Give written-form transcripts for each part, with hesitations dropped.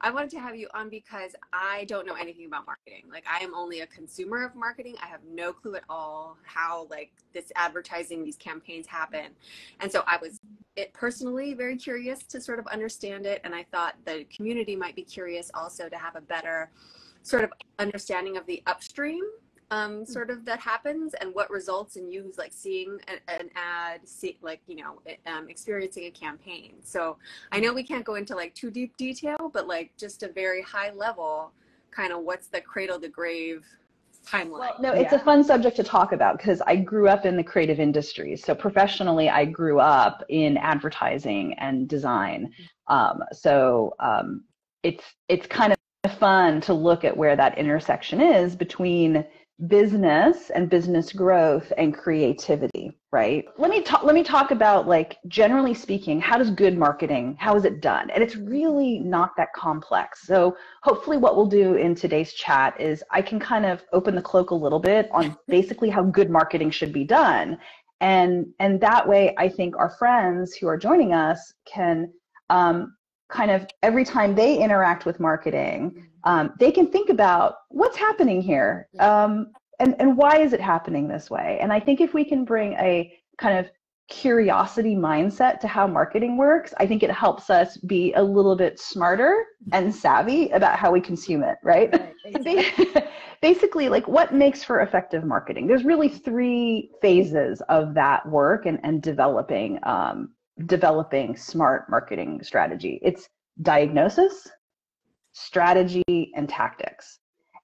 I wanted to have you on because I don't know anything about marketing. Like, I am only a consumer of marketing. I have no clue at all how like this advertising, these campaigns happen. And so I was personally very curious to sort of understand it. And I thought the community might be curious also to have a better sort of understanding of the upstream sort of that happens and what results in you like seeing an ad, like, you know, experiencing a campaign. So I know we can't go into like too deep detail, but like just a very high level, kind of what's the cradle to grave timeline. Well, no, it's a fun subject to talk about because I grew up in the creative industry. So professionally, I grew up in advertising and design. It's kind of fun to look at where that intersection is between business and business growth and creativity, right? Let me talk about, like, generally speaking, how is it done? And it's really not that complex. So hopefully what we'll do in today's chat is I can kind of open the cloak a little bit on basically how good marketing should be done. And that way, I think our friends who are joining us can kind of, every time they interact with marketing, they can think about what's happening here, and why is it happening this way. And I think if we can bring a kind of curiosity mindset to how marketing works, I think it helps us be a little bit smarter and savvy about how we consume it, right? Basically, like, what makes for effective marketing? There's really 3 phases of that work and developing smart marketing strategy. It's diagnosis, strategy, and tactics.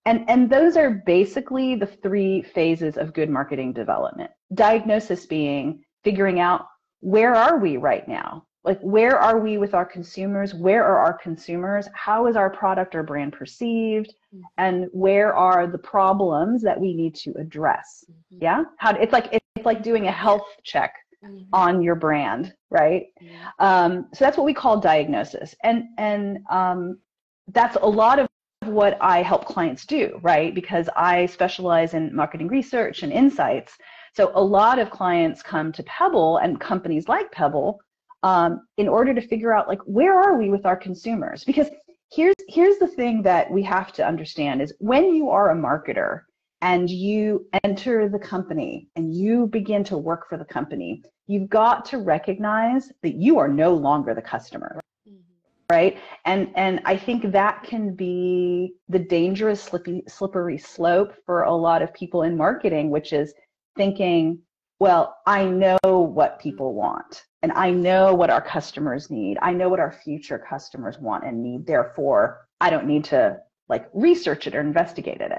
And those are basically the 3 phases of good marketing development. Diagnosis being figuring out, where are we right now? Like, where are we with our consumers? Where are our consumers? How is our product or brand perceived? And where are the problems that we need to address? Yeah? It's like doing a health check on your brand, right? So that's what we call diagnosis. And that's a lot of what I help clients do, right? Because I specialize in marketing research and insights. So a lot of clients come to Pebble and companies like Pebble in order to figure out, like, where are we with our consumers? Because here's the thing that we have to understand is, when you are a marketer and you enter the company and you begin to work for the company, you've got to recognize that you are no longer the customer. Right? And I think that can be the dangerous slippery slope for a lot of people in marketing, which is thinking, well, I know what people want, and I know what our customers need. I know what our future customers want and need. Therefore, I don't need to, like, research it or investigate it.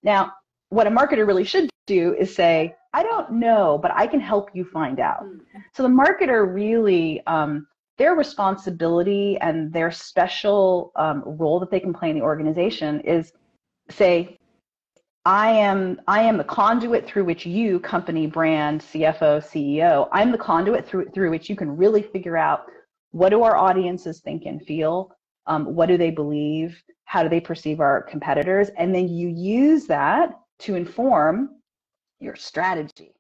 Now, what a marketer really should do is say, I don't know, but I can help you find out. So the marketer really, their responsibility and their special role that they can play in the organization is say, I am the conduit through which you, company, brand, CFO, CEO, I'm the conduit through which you can really figure out, what do our audiences think and feel? What do they believe? How do they perceive our competitors? And then you use that to inform your strategy.